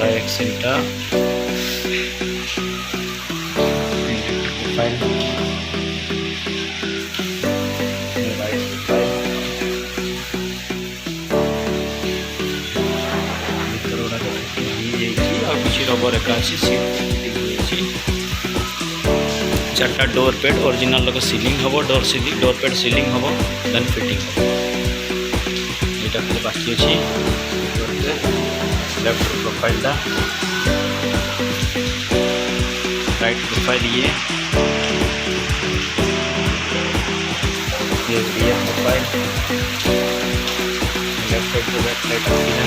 Hyundai Xcent profile, right profile, किसी rubber एका अच्छी सीट चार्टा डोर पेड ओरिजिनल लोग सीलिंग हम डोर पेड सीलिंग हम देन फिटिंग हम यहाँ खाली बाकी अच्छी लेफ्ट प्रोफाइल राइट प्रोफाइल ये रियर प्रोफाइल लेफ्ट साइड को बैक लाइट आती है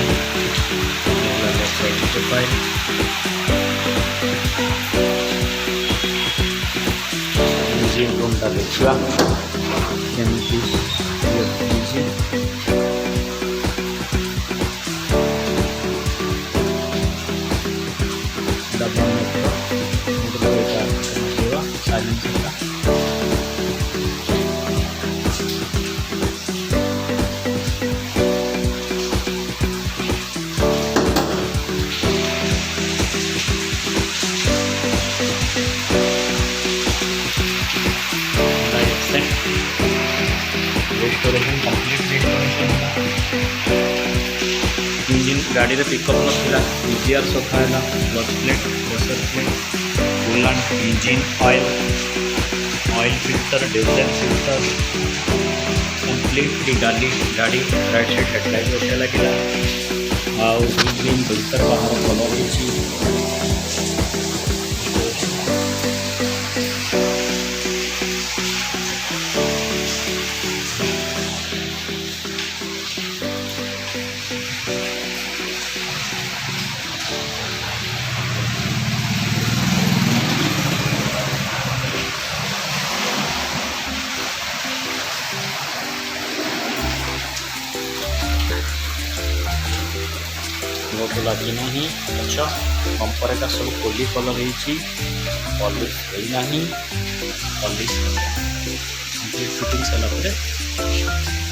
left side profile engine room का देखा इंजिन डब्बा में साइलेंसर का रेस्टोरेशन कंप्लीट रेस्टोरेशन इंजिन गाड़ी रे पिकअप नथिला ईजीआर सफा है clutch plate pressure plate coolant engine oil filter diesel filter completely गाड़ी राइट साइड हेडलाइट बढिया लगे आउन भीतर बाहर कलर होची तो लगी नहीं अच्छा बंपर का सब कोली कलर पॉलिश होना पॉलिश फिटिंग सारा